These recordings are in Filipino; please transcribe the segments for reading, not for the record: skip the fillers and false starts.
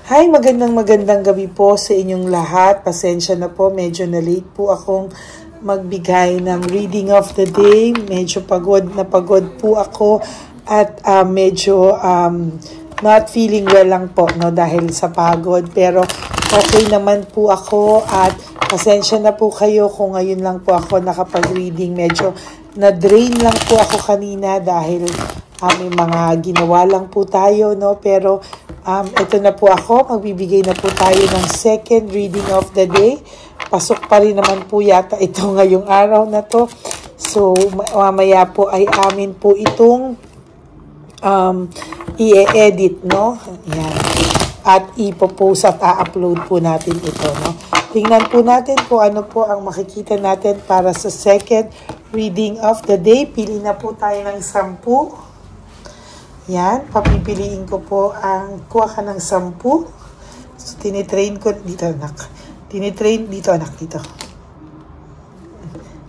Hi, magandang gabi po sa inyong lahat. Pasensya na po, medyo na late po akong magbigay ng reading of the day. Medyo pagod po ako at medyo not feeling well lang po, no, dahil sa pagod. Pero okay naman po ako at pasensya na po kayo kung ngayon lang po ako nakapag-reading. Medyo na-drain lang po ako kanina dahil may mga ginawa lang po tayo, no? Pero ito na po ako, magbibigay na po tayo ng second reading of the day. Pasok pa rin naman po yata ito ngayong araw na to. So, mamaya po ay amin po itong i-edit, no? Yan. At ipopost at a-upload po natin ito, no? Tingnan po natin kung ano po ang makikita natin para sa second reading of the day. Pili na po tayo ng 10. Yan, papipiliin ko po ang kuha ka ng 10. So, tinitrain ko dito, anak. Dito.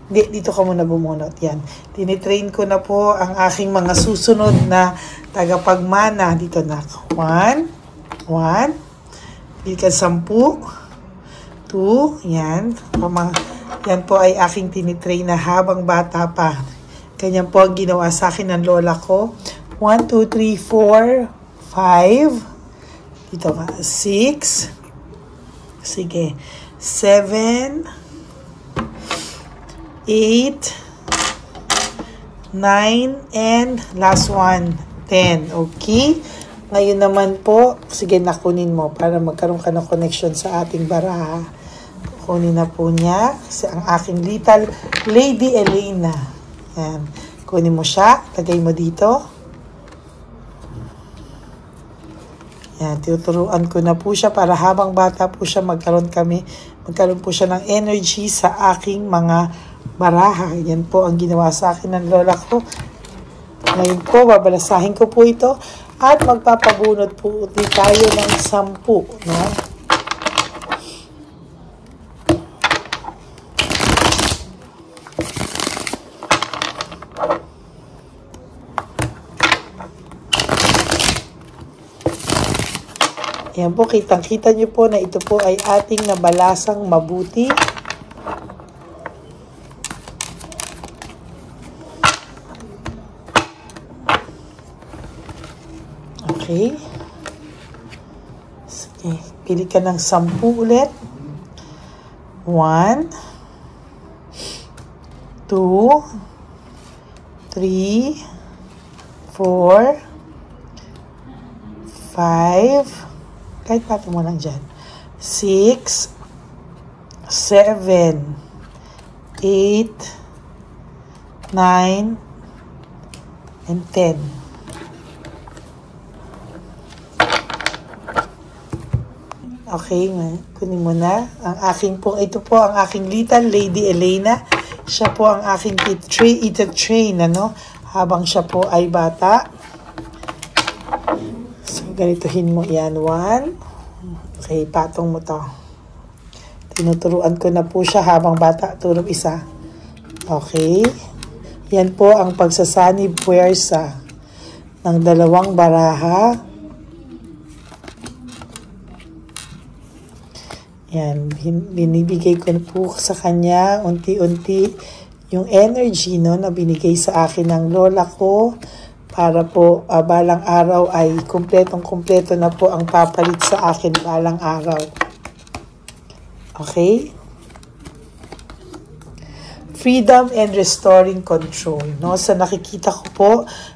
Dito ka muna bumunot. Yan. Tinitrain ko na po ang aking mga susunod na tagapagmana. Dito, anak. 1. Pili ka 10. 2. Yan. Yan po ay aking tinitrain na habang bata pa. Ganyan po ang ginawa sa akin ng lola ko. 1, 2, 3, 4, 5. Dito ka. 6. Sige. 7. 8. 9. And last one. 10. Okay? Ngayon naman po, sige, nakunin mo para magkaroon ka ng connection sa ating baraha. Kunin na po niya. Kasi ang aking little Lady Elena. Yan. Kunin mo siya. Lagay mo dito. Yan, tinuturuan ko na po siya para habang bata po siya magkaroon po siya ng energy sa aking mga baraha. Yan po ang ginawa sa akin ng lola ko. Ngayon po, babalasahin ko po ito at magpapabunot po ulit tayo ng 10, no? Yan po, kitang-kita nyo po na ito po ay ating nabalasang mabuti. Okay. Sige, pili ka ng 10 ulit. 1, 2, 3, 4, 5, kahit natin mo lang dyan. 6, 7, 8, 9, and 10. Okay, kunin mo na. Ito po ang aking little Lady Elena. Siya po ang aking ita-train, ano? Habang siya po ay bata. Ganituhin mo yan. 1. Okay, patong mo to. Tinuturuan ko na po siya habang bata. Turong isa. Okay. Yan po ang pagsasanib puwersa ng 2 baraha. Yan. Binibigay ko po sa kanya unti-unti yung energy, no, na binigay sa akin ng lola ko. Para po balang araw ay kumpletong-kumpleto na po ang papalit sa akin balang araw. Okay? Freedom and restoring control. No? Sa nakikita ko po,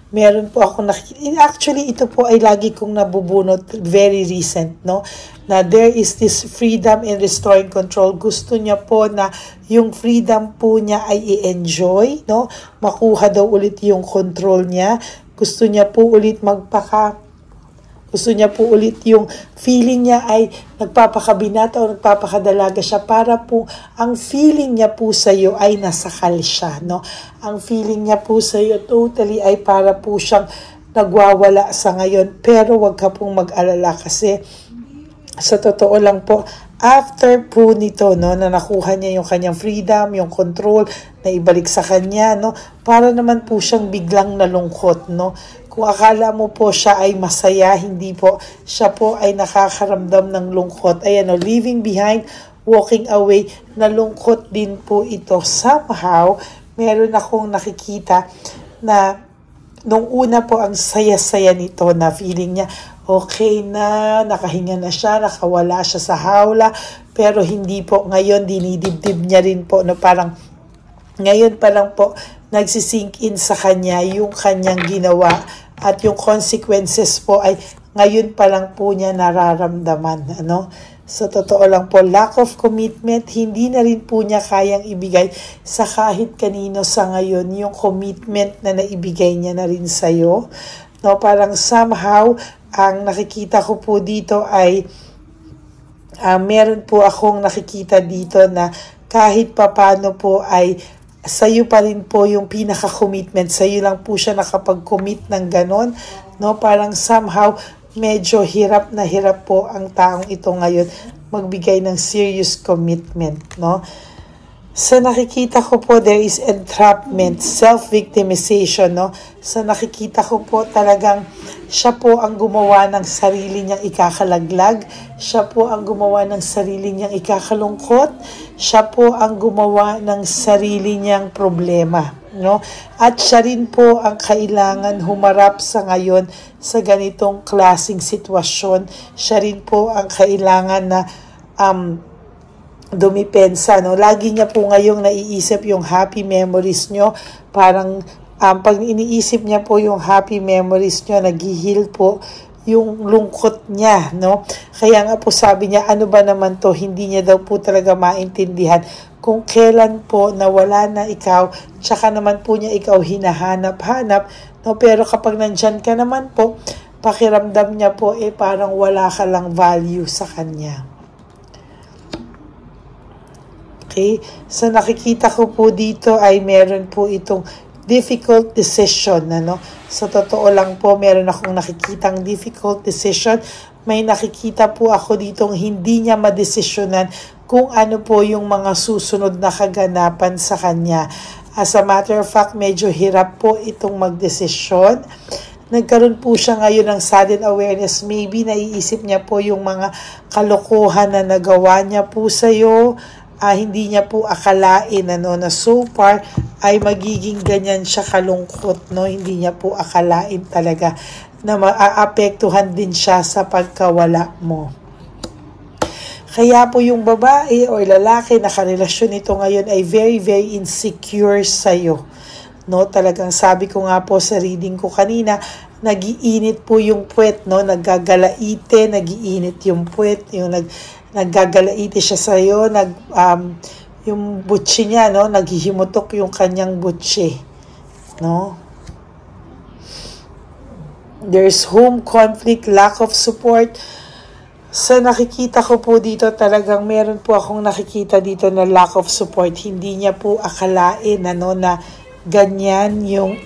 meron po ako nakikita. Actually, ito po ay lagi kong nabubunot, very recent, no? Na there is this freedom and restoring control. Gusto niya po na yung freedom po niya ay i-enjoy, no? Makuha daw ulit yung control niya. Gusto niya po ulit gusto niya po ulit yung feeling niya ay nagpapakabinata o nagpapakadalaga siya para po ang feeling niya po sa iyo ay nasakal siya, no? Ang feeling niya po sa iyo totally ay para po siyang nagwawala sa ngayon. Pero wag ka pong mag-alala kasi sa totoo lang po, After po nito, no, na nakuha niya yung kanyang freedom, yung control, na ibalik sa kanya, no, para naman po siyang biglang nalungkot, no. Kung akala mo po siya ay masaya, hindi po. Siya po ay nakakaramdam ng lungkot. Ayan, no, leaving behind, walking away, nalungkot din po ito. Somehow, meron akong nakikita na nung una po ang saya-saya nito na feeling niya, okay na, nakahinga na siya, nakawala siya sa hawla, pero hindi po ngayon, dinidibdib niya rin po, no, parang ngayon pa lang po, nagsisink in sa kanya yung kanyang ginawa at yung consequences po ay ngayon pa lang po niya nararamdaman, ano? Sa totoo lang po, lack of commitment, hindi na rin po niya kayang ibigay sa kahit kanino sa ngayon yung commitment na naibigay niya na rin sa'yo. No, parang somehow, ang nakikita ko po dito ay meron po akong nakikita dito na kahit papano po ay sa'yo pa rin po yung pinaka-commitment. Sa'yo lang po siya nakapag-commit ng ganon. No, parang somehow, medyo hirap na hirap po ang taong ito ngayon magbigay ng serious commitment, no? Sa nakikita ko po, there is entrapment, self-victimization, no? Sa nakikita ko po talagang siya po ang gumawa ng sarili niyang ikakalaglag, siya po ang gumawa ng sarili niyang ikakalungkot, siya po ang gumawa ng sarili niyang problema, no? At siya rin po ang kailangan humarap sa ngayon sa ganitong klaseng sitwasyon. Siya rin po ang kailangan na dumipensa, no? Lagi niya po ngayong naiisip yung happy memories nyo. Parang pag iniisip niya po yung happy memories nyo, nag-heal po yung lungkot niya, no? Kaya nga po sabi niya, ano ba naman to? Hindi niya daw po talaga maintindihan kung kailan po nawala na ikaw, tsaka naman po niya ikaw hinahanap-hanap, no? Pero kapag nandyan ka naman po, pakiramdam niya po parang wala ka lang value sa kanya. Okay? So nakikita ko po dito ay meron po itong difficult decision, ano? Sa totoo lang po, meron akong nakikitang difficult decision. May nakikita po ako ditong hindi niya madesisyonan kung ano po yung mga susunod na kaganapan sa kanya. As a matter of fact, medyo hirap po itong magdesisyon. Nagkaroon po siya ngayon ng sudden awareness. Maybe naiisip niya po yung mga kalokohan na nagawa niya po sa'yo. Hindi niya po akalain, ano, na so far ay magiging ganyan siya kalungkot, no? Hindi niya po akalain talaga na maaapektuhan din siya sa pagkawala mo. Kaya po yung babae o lalaki na karelasyon nito ngayon ay very, very insecure sa'yo. No? Talagang sabi ko nga po sa reading ko kanina, nag-iinit po yung puwet, no? Naggagalaite, nag-iinit yung puwet, yung naggagalaite siya sa'yo, yung butsi niya, no? Naghihimutok yung kanyang butsi, no? There's home conflict, lack of support. Sa nakikita ko po dito, talagang meron po akong nakikita dito na lack of support. Hindi niya po akalain, ano, na ganyan yung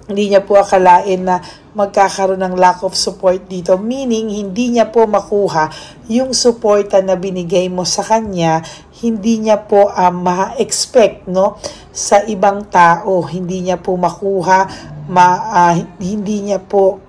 hindi niya po akalain na magkakaroon ng lack of support dito. Meaning, hindi niya po makuha yung suporta na binigay mo sa kanya. Hindi niya po ma-expect, no, sa ibang tao. Hindi niya po makuha, hindi niya po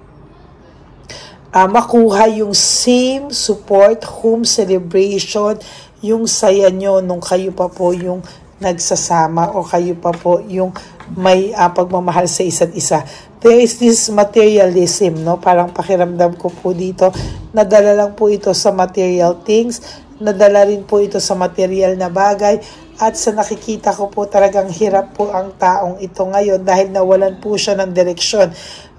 makuha yung same support, home celebration, yung saya nyo nung kayo pa po yung nagsasama o kayo pa po yung may pagmamahal sa isa't isa. There is this materialism, no? Parang pakiramdam ko po dito, nadala lang po ito sa material things, nadala rin po ito sa material na bagay, at sa nakikita ko po talagang hirap po ang taong ito ngayon dahil nawalan po siya ng direksyon.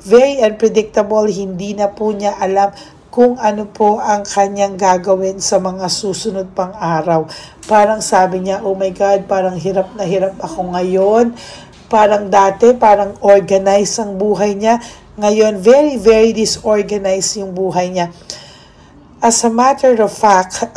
Very unpredictable, hindi na po niya alam kung ano po ang kanyang gagawin sa mga susunod pang araw. Parang sabi niya, oh my God, parang hirap na hirap ako ngayon. Parang dati, parang organized ang buhay niya. Ngayon, very, very disorganized yung buhay niya. As a matter of fact,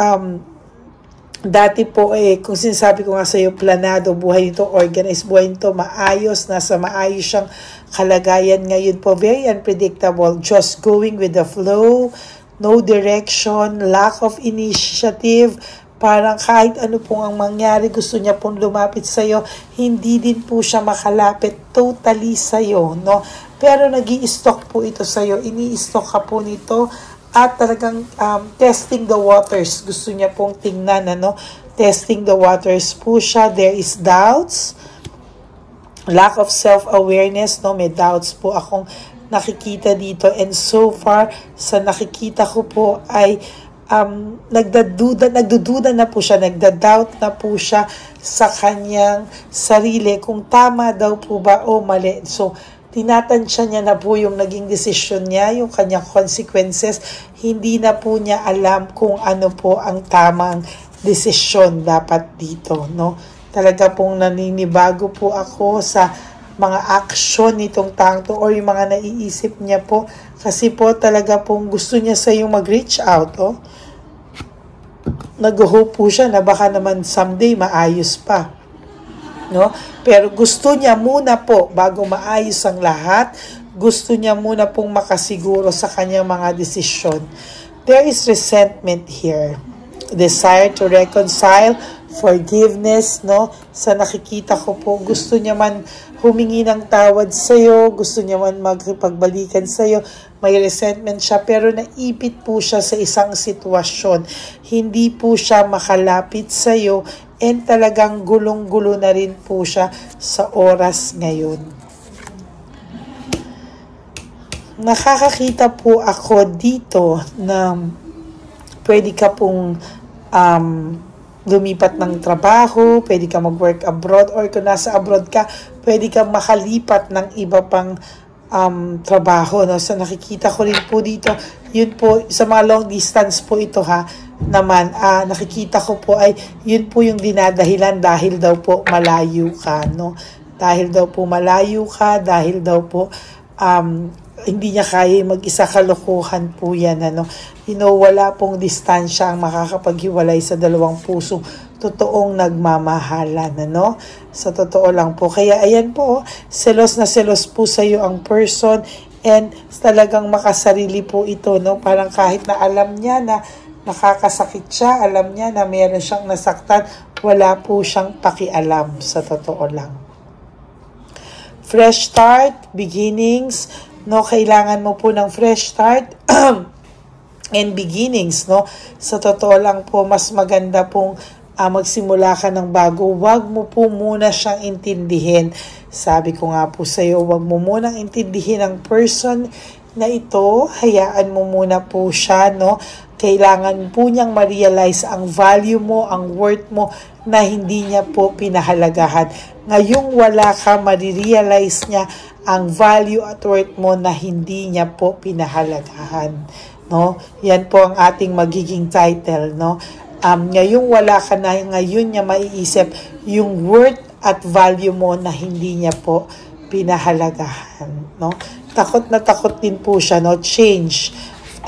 dati po kung sinasabi ko nga sa iyo, planado, buhay nito, organized, buhay nito, maayos, nasa maayos siyang kalagayan. Ngayon po, very unpredictable, just going with the flow, no direction, lack of initiative, parang kahit ano pong ang mangyari, gusto niya pong lumapit sa'yo, hindi din po siya makalapit totally sa'yo, no? Pero nag-i-stalk po ito sa'yo, ini-stalk ka po nito, at talagang testing the waters, gusto niya pong tingnan, ano? Testing the waters po siya, there is doubts, lack of self-awareness, no? May doubts po akong nakikita dito, and so far sa nakikita ko po ay nagdududa na po siya, nagda-doubt na po siya sa kanyang sarili kung tama daw po ba o mali. So tinatansya niya na po yung naging desisyon niya, yung kanyang consequences. Hindi na po niya alam kung ano po ang tamang desisyon dapat dito, no? Talaga pong naninibago po ako sa mga action nitong taong to, or yung mga naiisip niya po, kasi po talaga pong gusto niya sa yung mag-reach out, oh. Nag-hope po siya na baka naman someday maayos pa, no? Pero gusto niya muna po, bago maayos ang lahat, gusto niya muna pong makasiguro sa kanyang mga desisyon. There is resentment here, desire to reconcile, forgiveness, no? Sa nakikita ko po, gusto niya man humingi ng tawad sa'yo, gusto niya man magpagbalikan sa'yo, may resentment siya, pero naipit po siya sa isang sitwasyon. Hindi po siya makalapit sa'yo, and talagang gulong-gulo na rin po siya sa oras ngayon. Nakakakita po ako dito na pwede ka pong lumipat ng trabaho, pwede ka mag-work abroad, or kung nasa abroad ka, pwede ka makalipat ng iba pang trabaho, no? So nakikita ko rin po dito, yun po, sa mga long distance po ito ha, naman, nakikita ko po ay, yun po yung dinadahilan dahil daw po malayo ka, no? Dahil daw po malayo ka, dahil daw po hindi niya kaya mag-isa, kalokohan po yan, ano. You know, wala pong distansya ang makakapaghiwalay sa dalawang puso totoong nagmamahalan, ano. Sa totoo lang po. Kaya ayan po, selos na selos po sa iyo ang person, and talagang makasarili po ito, no. Parang kahit na alam niya na nakakasakit siya, alam niya na meron siyang nasaktan, wala po siyang pakialam, sa totoo lang. Fresh start, beginnings, no, kailangan mo po ng fresh start and beginnings, no. Sa totoo lang po, mas maganda pong magsimula ka ng bago. Wag mo po muna siyang intindihin. Sabi ko nga po sa iyo, wag mo munang intindihin ang person na ito. Hayaan mo muna po siya, no. Kailangan po niyang ma-realize ang value mo, ang worth mo, na hindi niya po pinahalagahan. Ngayong wala ka, ma-realize niya ang value at worth mo na hindi niya po pinahalagahan, no? Yan po ang ating magiging title, no? Ngayong wala ka na, ngayon niya maiisip yung worth at value mo na hindi niya po pinahalagahan, no? Takot na takot din po siya, no? Change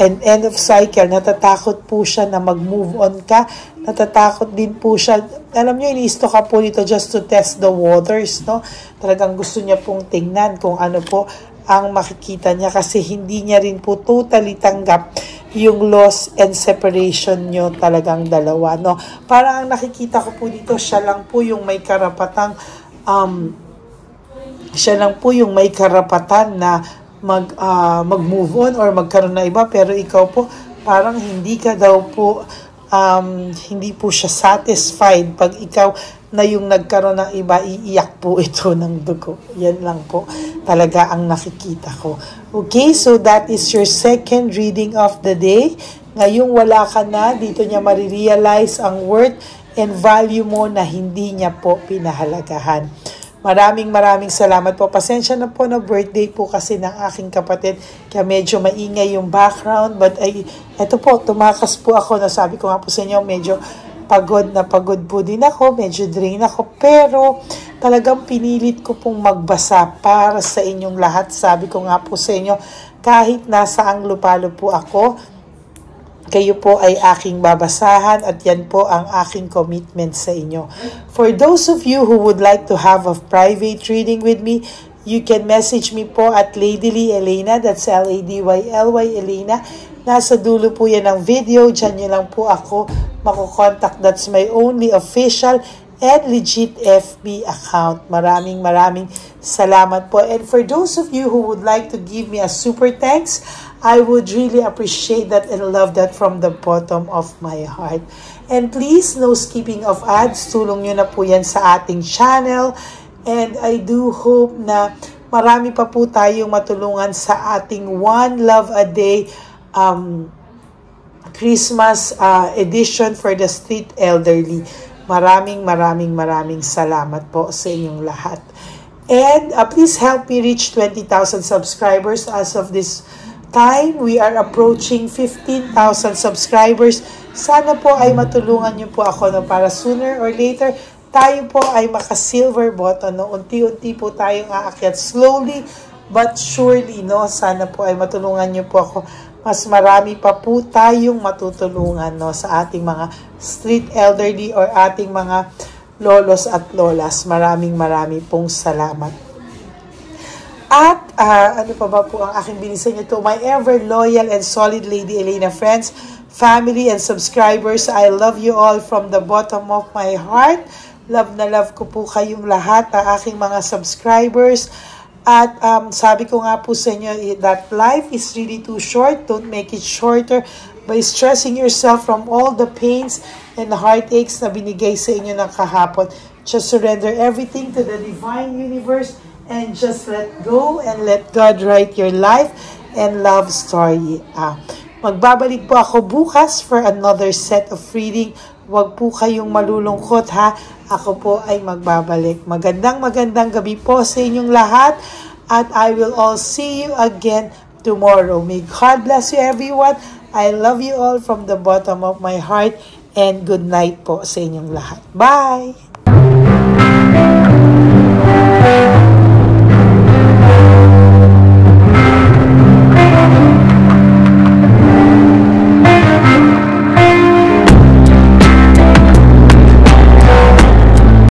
and end of cycle. Natatakot po siya na mag-move on ka. Natatakot din po siya. Alam niyo, iniisto ka po dito just to test the waters, no? Talagang gusto niya pong tingnan kung ano po ang makikita niya, kasi hindi niya rin po totally tanggap yung loss and separation nyo talagang dalawa, no? Parang ang nakikita ko po dito, siya lang po yung may karapatang na mag-move on or magkaroon na iba, pero ikaw po parang hindi ka daw po hindi po siya satisfied pag ikaw na yung nagkaroon ng iba, iiyak po ito ng dugo. Yan lang po talaga ang nakikita ko. Okay, so that is your second reading of the day. Ngayong wala ka na, dito niya marirealize ang worth and value mo na hindi niya po pinahalagahan. Maraming salamat po. Pasensya na po na birthday po kasi ng aking kapatid, kaya medyo maingay yung background. But eto po, tumakas po ako. Nasabi ko nga po sa inyo, medyo pagod po din ako, medyo drain ako. Pero talagang pinilit ko pong magbasa para sa inyong lahat. Sabi ko nga po sa inyo, kahit nasaang lupalo po ako, kayo po ay aking babasahan, at yan po ang aking commitment sa inyo. For those of you who would like to have a private reading with me, you can message me po at Ladyly Elena, that's Ladyly Elena. Nasa dulo po yan ng video. Diyan nyo lang po ako makukontak. That's my only official and legit FB account. Maraming salamat po. And for those of you who would like to give me a super thanks, I would really appreciate that and love that from the bottom of my heart. And please, no skipping of ads. Tulong nyo na po yan sa ating channel. And I do hope na marami pa po tayong matulungan sa ating One Love a Day Christmas edition for the street elderly. Maraming salamat po sa inyong lahat. And please help me reach 20,000 subscribers as of this time. We are approaching 15,000 subscribers. Sana po ay matulungan niyo po ako na para sooner or later tayo po ay maka-silver button, no? Unti-unti po tayong aakyat, slowly but surely, no? Sana po ay matulungan niyo po ako. Mas marami pa po tayong matutulungan, no? Sa ating mga street elderly or ating mga lolos at lolas. Maraming pong salamat. At ano pa ba po ang aking bilisan nyo to? My ever loyal and solid Lady Elena friends, family and subscribers, I love you all from the bottom of my heart. Love na love ko po kayong lahat, aking mga subscribers. At sabi ko nga po sa inyo that life is really too short. Don't make it shorter by stressing yourself from all the pains and heartaches na binigay sa inyo ng kahapon. Just surrender everything to the divine universe and just let go and let God write your life and love story. Magbabalik po ako bukas for another set of reading. Huwag po kayong malulungkot, ha. Ako po ay magbabalik. Magandang gabi po sa inyong lahat. At I will all see you again tomorrow. May God bless you everyone. I love you all from the bottom of my heart. And good night po sa inyong lahat. Bye!